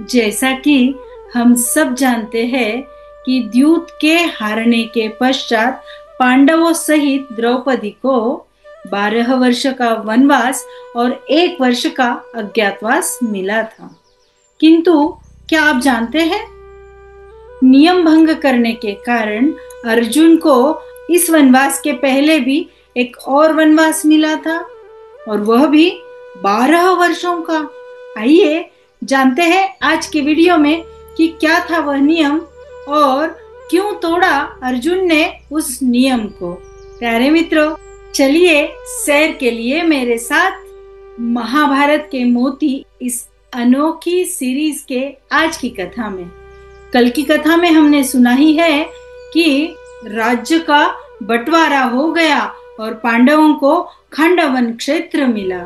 जैसा कि हम सब जानते हैं कि द्यूत के हारने के पश्चात पांडवों सहित द्रौपदी को 12 वर्ष का वनवास और 1 वर्ष का अज्ञातवास मिला था। किंतु क्या आप जानते हैं, नियम भंग करने के कारण अर्जुन को इस वनवास के पहले भी एक और वनवास मिला था, और वह भी 12 वर्षों का। आइए जानते हैं आज के वीडियो में कि क्या था वह नियम और क्यों तोड़ा अर्जुन ने उस नियम को। प्यारे मित्रों, चलिए सैर के लिए मेरे साथ महाभारत के मोती इस अनोखी सीरीज के आज की कथा में। कल की कथा में हमने सुना ही है कि राज्य का बंटवारा हो गया और पांडवों को खांडवन क्षेत्र मिला।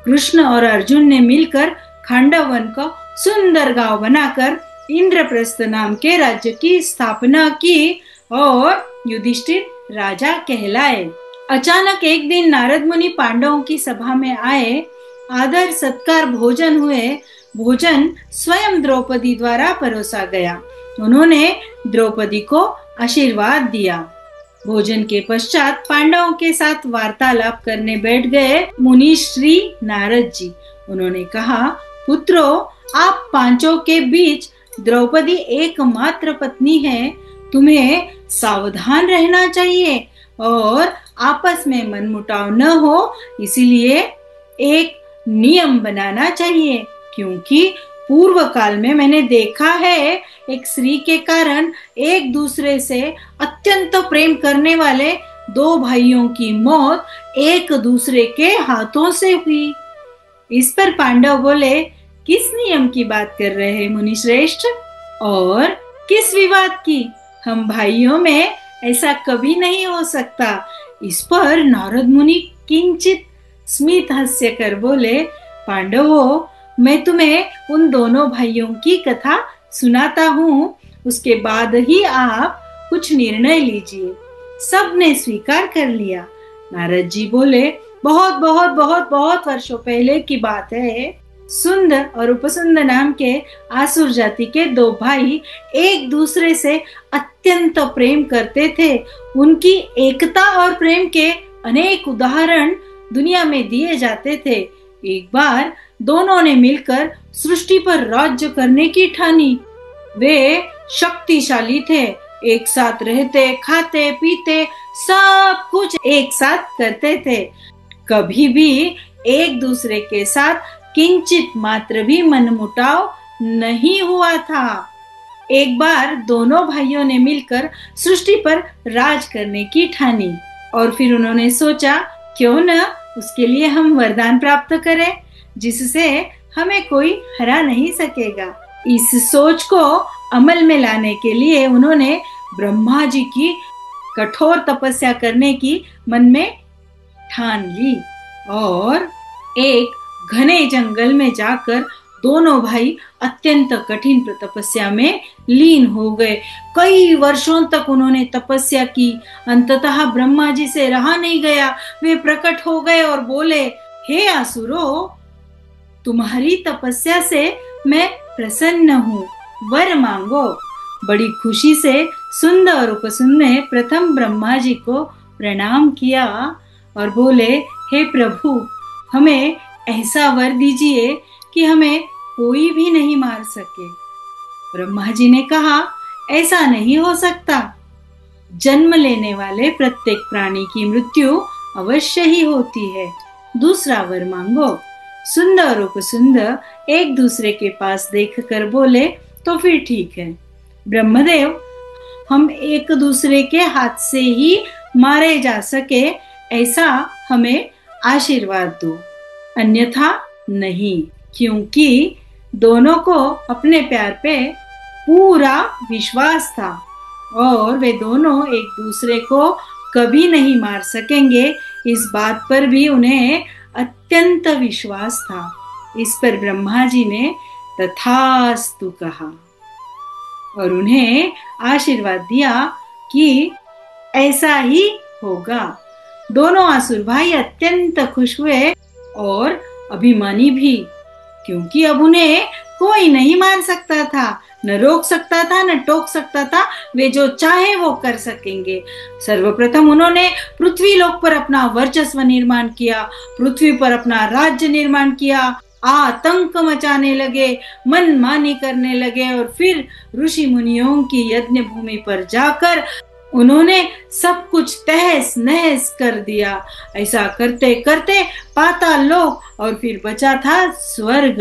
कृष्ण और अर्जुन ने मिलकर खांडवन को सुंदर गांव बनाकर इंद्रप्रस्थ नाम के राज्य की स्थापना की और युधिष्ठिर राजा कहलाए। अचानक एक दिन नारद मुनि पांडवों की सभा में आए। आदर सत्कार भोजन हुए। भोजन स्वयं द्रौपदी द्वारा परोसा गया। उन्होंने द्रौपदी को आशीर्वाद दिया। भोजन के पश्चात पांडवों के साथ वार्तालाप करने बैठ गए मुनि श्री नारद जी। उन्होंने कहा, पुत्रों, आप पांचों के बीच द्रौपदी एकमात्र पत्नी है। तुम्हें सावधान रहना चाहिए और आपस में मनमुटाव न हो, इसीलिए एक नियम बनाना चाहिए। क्योंकि पूर्व काल में मैंने देखा है एक स्त्री के कारण एक दूसरे से अत्यंत प्रेम करने वाले 2 भाइयों की मौत एक दूसरे के हाथों से हुई। इस पर पांडव बोले, किस नियम की बात कर रहे हैं मुनि श्रेष्ठ, और किस विवाद की? हम भाइयों में ऐसा कभी नहीं हो सकता। इस पर नारद मुनि किंचित स्मित हास्य कर बोले, पांडवों, मैं तुम्हें उन दोनों भाइयों की कथा सुनाता हूँ, उसके बाद ही आप कुछ निर्णय लीजिए। सबने स्वीकार कर लिया। नारद जी बोले, बहुत बहुत बहुत बहुत वर्षों पहले की बात है। सुंदर और उपसुंद नाम के आसुर जाति के 2 भाई एक दूसरे से अत्यंत प्रेम करते थे। उनकी एकता और प्रेम के अनेक उदाहरण दुनिया में दिए जाते थे। एक बार दोनों ने मिलकर सृष्टि पर राज्य करने की ठानी। वे शक्तिशाली थे, एक साथ रहते, खाते, पीते, सब कुछ एक साथ करते थे। कभी भी एक दूसरे के साथ किंचित मात्र भी मनमुटाव नहीं हुआ था। एक बार दोनों भाइयों ने मिलकर सृष्टि पर राज करने की ठानी और फिर उन्होंने सोचा, क्यों न उसके लिए हम वरदान प्राप्त करें जिससे हमें कोई हरा नहीं सकेगा। इस सोच को अमल में लाने के लिए उन्होंने ब्रह्मा जी की कठोर तपस्या करने की मन में ठान ली और एक घने जंगल में जाकर दोनों भाई अत्यंत कठिन तपस्या में लीन हो गए। कई वर्षों तक उन्होंने तपस्या की। अंततः ब्रह्मा जी से रहा नहीं गया। वे प्रकट हो गए और बोले, हे असुरों, तुम्हारी तपस्या से मैं प्रसन्न हूँ, वर मांगो। बड़ी खुशी से सुंद और उपसुंद ने प्रथम ब्रह्मा जी को प्रणाम किया और बोले, हे प्रभु, हमें ऐसा वर दीजिए कि हमें कोई भी नहीं मार सके। ब्रह्मा जी ने कहा, ऐसा नहीं हो सकता। जन्म लेने वाले प्रत्येक प्राणी की मृत्यु अवश्य ही होती है। दूसरा वर मांगो। सुंद और उपसुंद एक दूसरे के पास देखकर बोले, तो फिर ठीक है ब्रह्मदेव, हम एक दूसरे के हाथ से ही मारे जा सके ऐसा हमें आशीर्वाद दो, अन्यथा नहीं। क्योंकि दोनों को अपने प्यार पे पूरा विश्वास था और वे दोनों एक दूसरे को कभी नहीं मार सकेंगे, इस बात पर भी उन्हें अत्यंत विश्वास था। इस पर ब्रह्मा जी ने तथास्तु कहा और उन्हें आशीर्वाद दिया कि ऐसा ही होगा। दोनों असुर भाई अत्यंत खुश हुए और अभिमानी भी, क्योंकि अब उन्हें कोई नहीं मार सकता था, न रोक सकता था, न टोक सकता था। वे जो चाहे वो कर सकेंगे। सर्वप्रथम उन्होंने पृथ्वी लोक पर अपना वर्चस्व निर्माण किया, पृथ्वी पर अपना राज्य निर्माण किया, आतंक मचाने लगे, मनमानी करने लगे और फिर ऋषि मुनियों की यज्ञ भूमि पर जाकर उन्होंने सब कुछ तहस नहस कर दिया। ऐसा करते करते पाताल लोक और फिर बचा था स्वर्ग,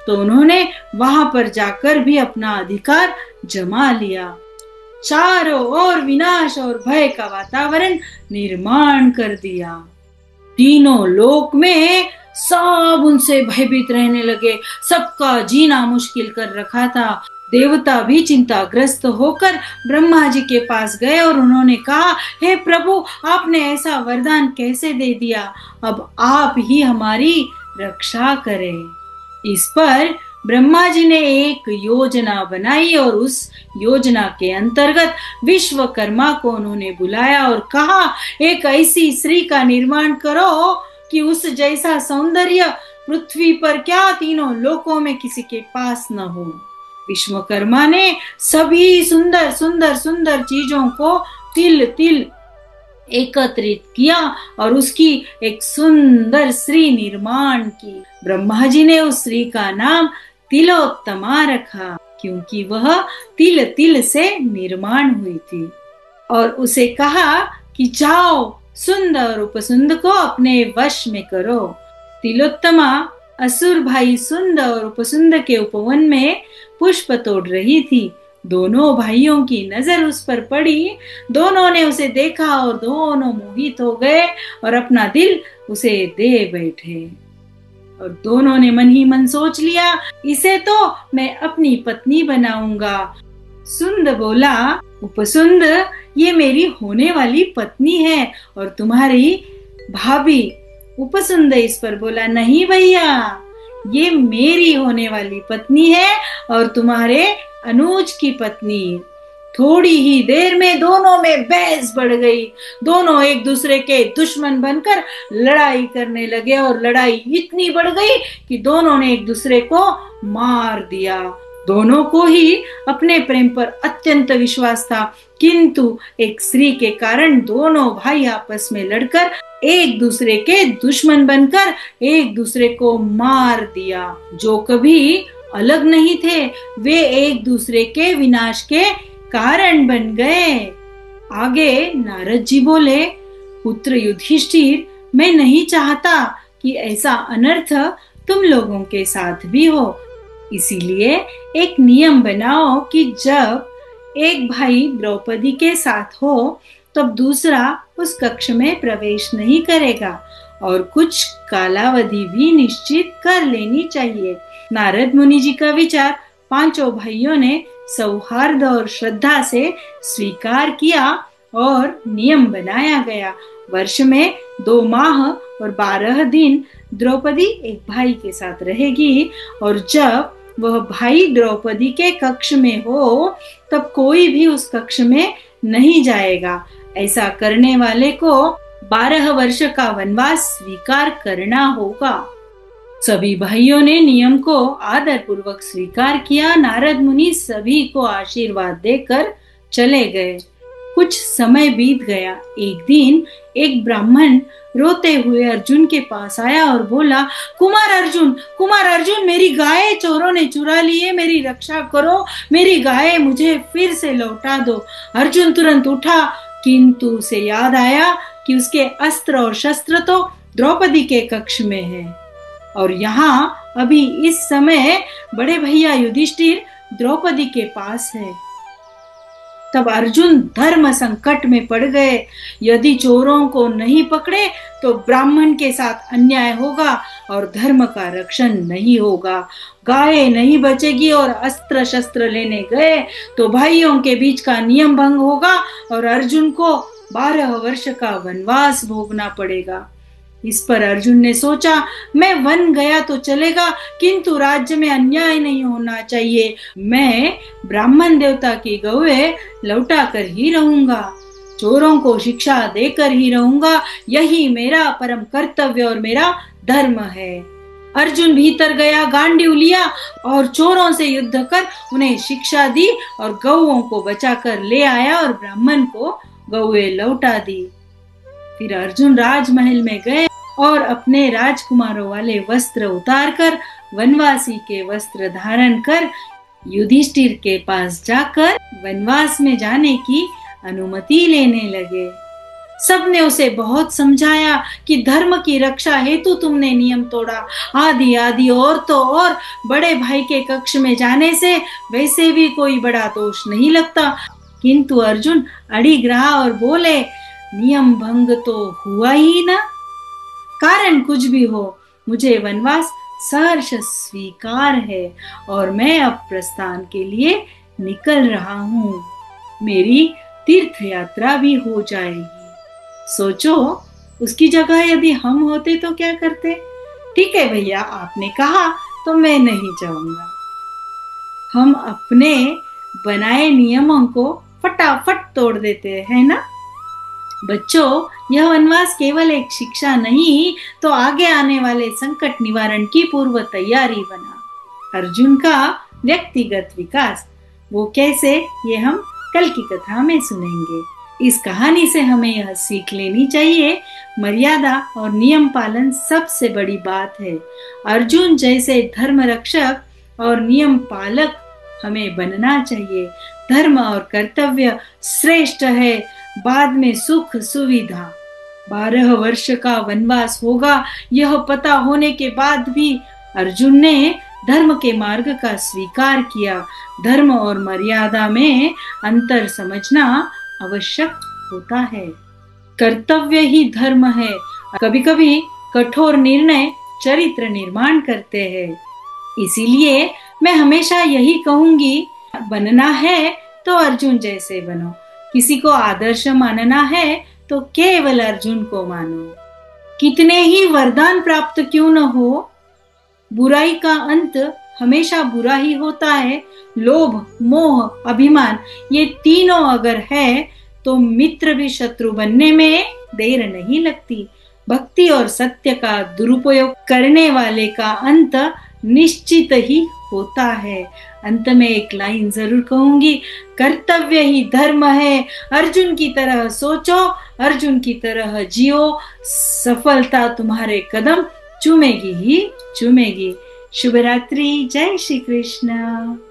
तो उन्होंने वहां पर जाकर भी अपना अधिकार जमा लिया। चारों ओर विनाश और भय का वातावरण निर्माण कर दिया। तीनों लोक में सब उनसे भयभीत रहने लगे, सबका जीना मुश्किल कर रखा था। देवता भी चिंताग्रस्त होकर ब्रह्मा जी के पास गए और उन्होंने कहा, हे प्रभु, आपने ऐसा वरदान कैसे दे दिया? अब आप ही हमारी रक्षा करें। इस पर ब्रह्मा जी ने एक योजना बनाई और उस योजना के अंतर्गत विश्वकर्मा को उन्होंने बुलाया और कहा, एक ऐसी स्त्री का निर्माण करो कि उस जैसा सौंदर्य पृथ्वी पर क्या तीनों लोकों में किसी के पास न हो। विश्वकर्मा ने सभी सुंदर सुंदर सुंदर चीजों को तिल तिल एकत्रित किया और उसकी एक सुंदर स्त्री निर्माण की। ब्रह्मा जी ने उस स्त्री का नाम तिलोत्तमा रखा, क्योंकि वह तिल तिल से निर्माण हुई थी। और उसे कहा कि जाओ, सुंद और उपसुंद को अपने वश में करो। तिलोत्तमा असुर भाई सुंद और उपसुंद के उपवन में पुष्प तोड़ रही थी। दोनों भाइयों की नजर उस पर पड़ी, दोनों ने उसे देखा और दोनों मोहित हो गए और अपना दिल उसे दे बैठे। और दोनों ने मन ही मन सोच लिया, इसे तो मैं अपनी पत्नी बनाऊंगा। सुंद बोला, उपसुंद, ये मेरी होने वाली पत्नी है और तुम्हारी भाभी। उपसुंद इस पर बोला, नहीं भैया, ये मेरी होने वाली पत्नी है और तुम्हारे अनुज की पत्नी। थोड़ी ही देर में दोनों में बहस बढ़ गई। दोनों एक दूसरे के दुश्मन बनकर लड़ाई करने लगे और लड़ाई इतनी बढ़ गई कि दोनों ने एक दूसरे को मार दिया। दोनों को ही अपने प्रेम पर अत्यंत विश्वास था, किंतु एक स्त्री के कारण दोनों भाई आपस में लड़कर एक दूसरे के दुश्मन बनकर एक दूसरे को मार दिया। जो कभी अलग नहीं थे, वे एक दूसरे के विनाश के कारण बन गए। आगे नारद जी बोले, पुत्र युधिष्ठिर, मैं नहीं चाहता कि ऐसा अनर्थ तुम लोगों के साथ भी हो। इसीलिए एक नियम बनाओ कि जब एक भाई द्रौपदी के साथ हो तब दूसरा उस कक्ष में प्रवेश नहीं करेगा और कुछ कालावधि भी निश्चित कर लेनी चाहिए। नारद मुनि जी का विचार पांचों भाइयों ने सौहार्द और श्रद्धा से स्वीकार किया और नियम बनाया गया। वर्ष में 2 माह और 12 दिन द्रौपदी एक भाई के साथ रहेगी और जब वह भाई द्रौपदी के कक्ष में हो तब कोई भी उस कक्ष में नहीं जाएगा। ऐसा करने वाले को 12 वर्ष का वनवास स्वीकार करना होगा। सभी भाइयों ने नियम को आदर पूर्वक स्वीकार किया। नारद मुनि सभी को आशीर्वाद देकर चले गए। कुछ समय बीत गया। एक दिन एक ब्राह्मण रोते हुए अर्जुन के पास आया और बोला, कुमार अर्जुन, मेरी गाय चोरों ने चुरा ली है, मेरी रक्षा करो, मेरी गाय मुझे फिर से लौटा दो। अर्जुन तुरंत उठा, किंतु उसे याद आया कि उसके अस्त्र और शस्त्र तो द्रौपदी के कक्ष में है और यहाँ अभी इस समय बड़े भैया युधिष्ठिर द्रौपदी के पास है। तब अर्जुन धर्म संकट में पड़ गए। यदि चोरों को नहीं पकड़े तो ब्राह्मण के साथ अन्याय होगा और धर्म का रक्षण नहीं होगा। गाय नहीं बचेगी और अस्त्र शस्त्र लेने गए तो भाइयों के बीच का नियम भंग होगा और अर्जुन को 12 वर्ष का वनवास भोगना पड़ेगा। इस पर अर्जुन ने सोचा, मैं वन गया तो चलेगा, किंतु राज्य में अन्याय नहीं होना चाहिए। मैं ब्राह्मण देवता की गौएं लौटा कर ही रहूंगा, चोरों को शिक्षा देकर ही रहूंगा। यही मेरा परम कर्तव्य और मेरा धर्म है। अर्जुन भीतर गया, गांडीव लिया और चोरों से युद्ध कर उन्हें शिक्षा दी और गौओं को बचाकर ले आया और ब्राह्मण को गौएं लौटा दी। फिर अर्जुन राजमहल में गए और अपने राजकुमारों वाले वस्त्र उतारकर वनवासी के वस्त्र धारण कर युधिष्ठिर के पास जाकर वनवास में जाने की अनुमति लेने लगे। सबने उसे बहुत समझाया कि धर्म की रक्षा हेतु तुमने नियम तोड़ा, आदि आदि, और तो और बड़े भाई के कक्ष में जाने से वैसे भी कोई बड़ा दोष नहीं लगता। किंतु अर्जुन अड़िग रहा और बोले, नियम भंग तो हुआ ही ना, कारण कुछ भी हो मुझे वनवास सहर्ष स्वीकार है और मैं अब प्रस्थान के लिए निकल रहा हूँ। मेरी तीर्थ यात्रा भी हो जाएगी। सोचो, उसकी जगह यदि हम होते तो क्या करते? ठीक है भैया, आपने कहा तो मैं नहीं जाऊंगा। हम अपने बनाए नियमों को फटाफट तोड़ देते हैं ना। बच्चों, यह वनवास केवल एक शिक्षा नहीं तो आगे आने वाले संकट निवारण की पूर्व तैयारी बना। अर्जुन का व्यक्तिगत विकास, वो कैसे, ये हम कल की कथा में सुनेंगे। इस कहानी से हमें यह सीख लेनी चाहिए, मर्यादा और नियम पालन सबसे बड़ी बात है। अर्जुन जैसे धर्म रक्षक और नियम पालक हमें बनना चाहिए। धर्म और कर्तव्य श्रेष्ठ है, बाद में सुख सुविधा। 12 वर्ष का वनवास होगा, यह पता होने के बाद भी अर्जुन ने धर्म के मार्ग का स्वीकार किया। धर्म और मर्यादा में अंतर समझना आवश्यक होता है। कर्तव्य ही धर्म है। कभी कभी कठोर निर्णय चरित्र निर्माण करते हैं। इसीलिए मैं हमेशा यही कहूंगी, बनना है तो अर्जुन जैसे बनो। किसी को आदर्श मानना है तो केवल अर्जुन को मानो। कितने ही वरदान प्राप्त क्यों न हो, बुराई का अंत हमेशा बुरा ही होता है। लोभ, मोह, अभिमान, ये तीनों अगर है तो मित्र भी शत्रु बनने में देर नहीं लगती। भक्ति और सत्य का दुरुपयोग करने वाले का अंत निश्चित ही होता है। अंत में एक लाइन जरूर कहूंगी, कर्तव्य ही धर्म है। अर्जुन की तरह सोचो, अर्जुन की तरह जियो, सफलता तुम्हारे कदम चूमेगी ही चूमेगी। शुभ रात्रि, जय श्री कृष्ण।